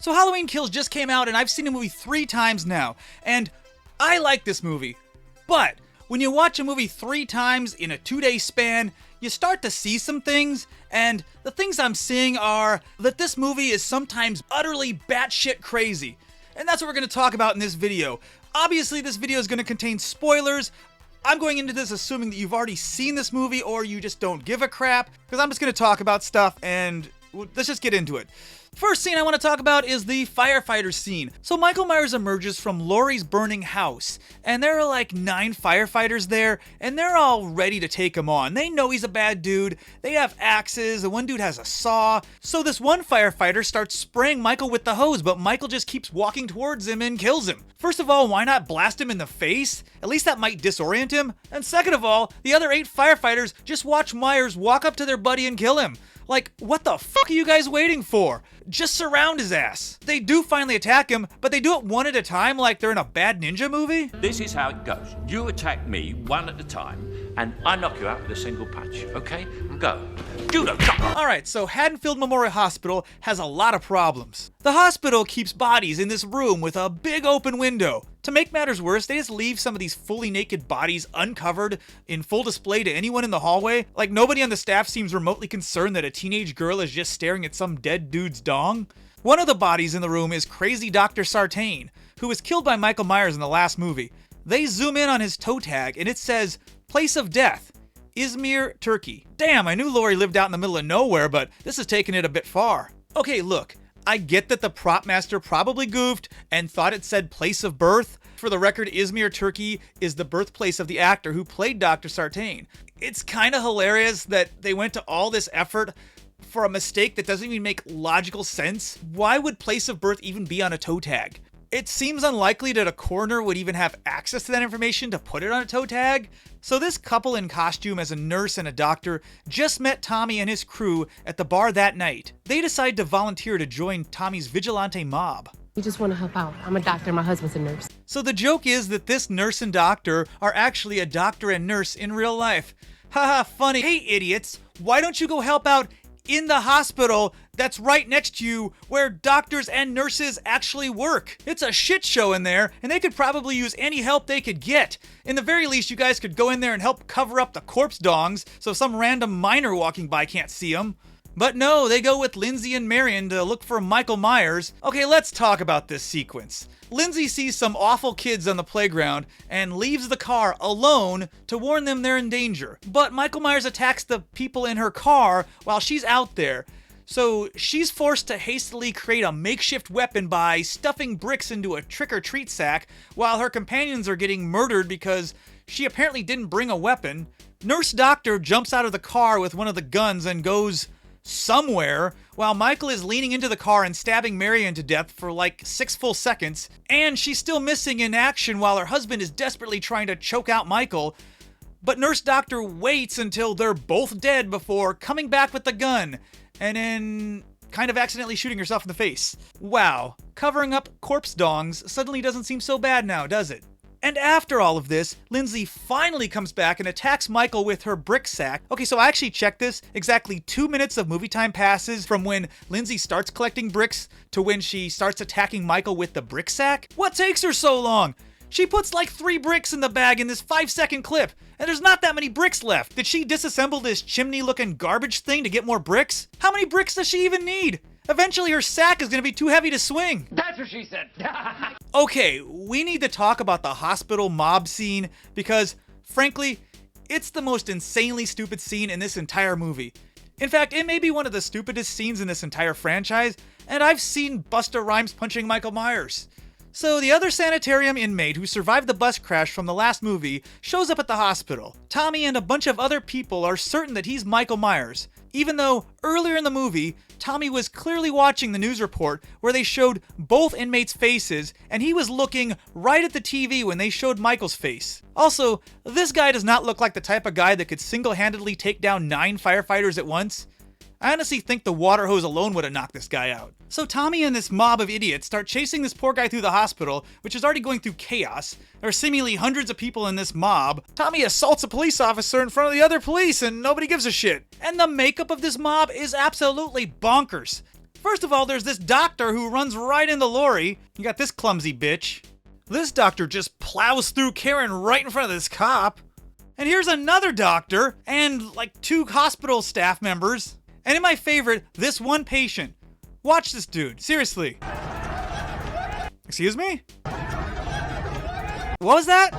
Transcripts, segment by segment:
So Halloween Kills just came out and I've seen the movie 3 times now, and I like this movie. But when you watch a movie 3 times in a 2-day span, you start to see some things, and the things I'm seeing are that this movie is sometimes utterly batshit crazy. And that's what we're going to talk about in this video. Obviously, this video is going to contain spoilers. I'm going into this assuming that you've already seen this movie or you just don't give a crap, because I'm just going to talk about stuff and let's just get into it. First scene I want to talk about is the firefighter scene. So Michael Myers emerges from Laurie's burning house, and there are like 9 firefighters there, and they're all ready to take him on. They know he's a bad dude, they have axes, and one dude has a saw. So this one firefighter starts spraying Michael with the hose, but Michael just keeps walking towards him and kills him. First of all, why not blast him in the face? At least that might disorient him. And second of all, the other 8 firefighters just watch Myers walk up to their buddy and kill him. Like, what the fuck are you guys waiting for? Just surround his ass. They do finally attack him, but they do it one at a time like they're in a bad ninja movie. This is how it goes. You attack me one at a time, and I knock you out with a single punch, okay? Go. Judo, chop. Alright, so Haddonfield Memorial Hospital has a lot of problems. The hospital keeps bodies in this room with a big open window. To make matters worse, they just leave some of these fully naked bodies uncovered in full display to anyone in the hallway. Like, nobody on the staff seems remotely concerned that a teenage girl is just staring at some dead dude's dong. One of the bodies in the room is crazy Dr. Sartain, who was killed by Michael Myers in the last movie. They zoom in on his toe tag and it says, "Place of Death, Izmir, Turkey." Damn, I knew Laurie lived out in the middle of nowhere, but this is taking it a bit far. Okay, look, I get that the prop master probably goofed and thought it said place of birth. For the record, Izmir, Turkey is the birthplace of the actor who played Dr. Sartain. It's kind of hilarious that they went to all this effort for a mistake that doesn't even make logical sense. Why would place of birth even be on a toe tag? It seems unlikely that a coroner would even have access to that information to put it on a toe tag. So this couple in costume as a nurse and a doctor just met Tommy and his crew at the bar that night. They decide to volunteer to join Tommy's vigilante mob. We just want to help out. I'm a doctor, my husband's a nurse. So the joke is that this nurse and doctor are actually a doctor and nurse in real life. Haha, funny. Hey idiots, why don't you go help out in the hospital that's right next to you where doctors and nurses actually work? It's a shit show in there, and they could probably use any help they could get. In the very least, you guys could go in there and help cover up the corpse dongs so some random miner walking by can't see them. But no, they go with Lindsay and Marion to look for Michael Myers. Okay, let's talk about this sequence. Lindsay sees some awful kids on the playground and leaves the car alone to warn them they're in danger. But Michael Myers attacks the people in her car while she's out there. So she's forced to hastily create a makeshift weapon by stuffing bricks into a trick-or-treat sack while her companions are getting murdered because she apparently didn't bring a weapon. Nurse Doctor jumps out of the car with one of the guns and goes somewhere, while Michael is leaning into the car and stabbing Marion to death for like 6 full seconds, and she's still missing in action while her husband is desperately trying to choke out Michael. But Nurse Doctor waits until they're both dead before coming back with the gun, and then kind of accidentally shooting herself in the face. Wow, covering up corpse dongs suddenly doesn't seem so bad now, does it? And after all of this, Lindsay finally comes back and attacks Michael with her brick sack. Okay, so I actually checked this. Exactly 2 minutes of movie time passes from when Lindsay starts collecting bricks to when she starts attacking Michael with the brick sack. What takes her so long? She puts like 3 bricks in the bag in this 5-second clip, and there's not that many bricks left. Did she disassemble this chimney-looking garbage thing to get more bricks? How many bricks does she even need? Eventually her sack is gonna be too heavy to swing. That's what she said. Okay, we need to talk about the hospital mob scene because, frankly, it's the most insanely stupid scene in this entire movie. In fact, it may be one of the stupidest scenes in this entire franchise, and I've seen Busta Rhymes punching Michael Myers. So the other sanitarium inmate who survived the bus crash from the last movie shows up at the hospital. Tommy and a bunch of other people are certain that he's Michael Myers, even though earlier in the movie, Tommy was clearly watching the news report where they showed both inmates' faces, and he was looking right at the TV when they showed Michael's face. Also, this guy does not look like the type of guy that could single-handedly take down 9 firefighters at once. I honestly think the water hose alone would have knocked this guy out. So Tommy and this mob of idiots start chasing this poor guy through the hospital, which is already going through chaos. There are seemingly hundreds of people in this mob. Tommy assaults a police officer in front of the other police and nobody gives a shit. And the makeup of this mob is absolutely bonkers. First of all, there's this doctor who runs right into Lori. You got this clumsy bitch. This doctor just plows through Karen right in front of this cop. And here's another doctor and like 2 hospital staff members. And in my favorite, this one patient. Watch this dude, seriously. Excuse me? What was that?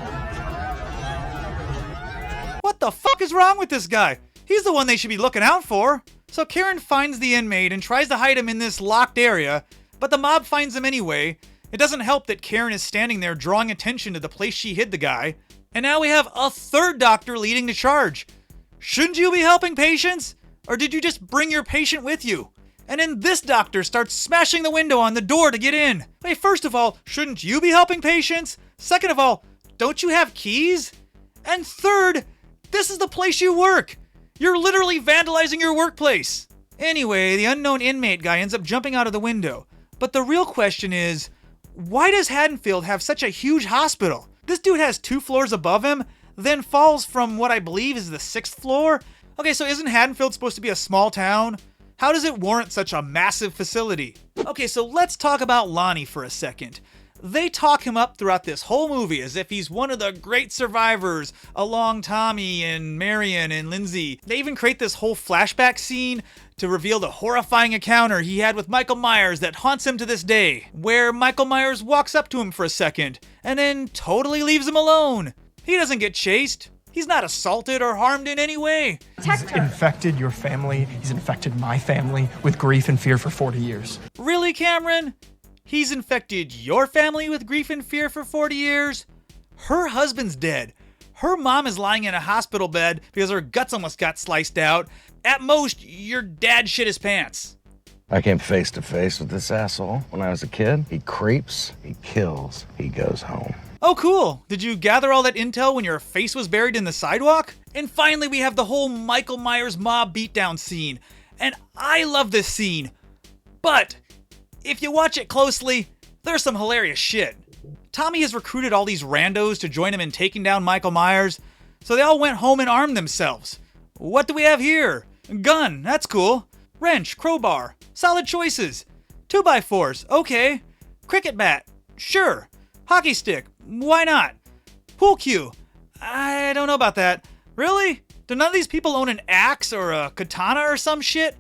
What the fuck is wrong with this guy? He's the one they should be looking out for. So Karen finds the inmate and tries to hide him in this locked area, but the mob finds him anyway. It doesn't help that Karen is standing there drawing attention to the place she hid the guy. And now we have a 3rd doctor leading the charge. Shouldn't you be helping patients? Or did you just bring your patient with you? And then this doctor starts smashing the window on the door to get in. Hey, first of all, shouldn't you be helping patients? Second of all, don't you have keys? And third, this is the place you work. You're literally vandalizing your workplace. Anyway, the unknown inmate guy ends up jumping out of the window. But the real question is, why does Haddonfield have such a huge hospital? This dude has 2 floors above him, then falls from what I believe is the 6th floor. Okay, so isn't Haddonfield supposed to be a small town? How does it warrant such a massive facility? Okay, so let's talk about Lonnie for a second. They talk him up throughout this whole movie as if he's one of the great survivors along Tommy and Marion and Lindsay. They even create this whole flashback scene to reveal the horrifying encounter he had with Michael Myers that haunts him to this day, where Michael Myers walks up to him for a second and then totally leaves him alone. He doesn't get chased. He's not assaulted or harmed in any way. He's infected your family. He's infected my family with grief and fear for 40 years. Really, Cameron? He's infected your family with grief and fear for 40 years? Her husband's dead. Her mom is lying in a hospital bed because her guts almost got sliced out. At most, your dad shit his pants. I came face to face with this asshole when I was a kid. He creeps, he kills, he goes home. Oh, cool. Did you gather all that intel when your face was buried in the sidewalk? And finally, we have the whole Michael Myers mob beatdown scene. And I love this scene. But if you watch it closely, there's some hilarious shit. Tommy has recruited all these randos to join him in taking down Michael Myers, so they all went home and armed themselves. What do we have here? Gun, that's cool. Wrench, crowbar, solid choices. 2x4s, okay. Cricket bat, sure. Hockey stick, why not? Pool cue, I don't know about that. Really? Do none of these people own an axe or a katana or some shit?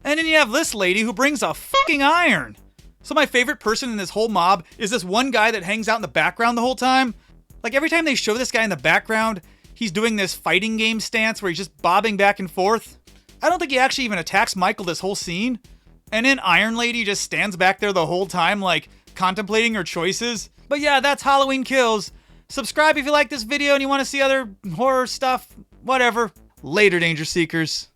And then you have this lady who brings a fucking iron. So my favorite person in this whole mob is this one guy that hangs out in the background the whole time. Like every time they show this guy in the background, he's doing this fighting game stance where he's just bobbing back and forth. I don't think he actually even attacks Michael this whole scene. And then Iron Lady just stands back there the whole time like contemplating her choices. But yeah, that's Halloween Kills. Subscribe if you like this video and you want to see other horror stuff. Whatever. Later, Danger Seekers.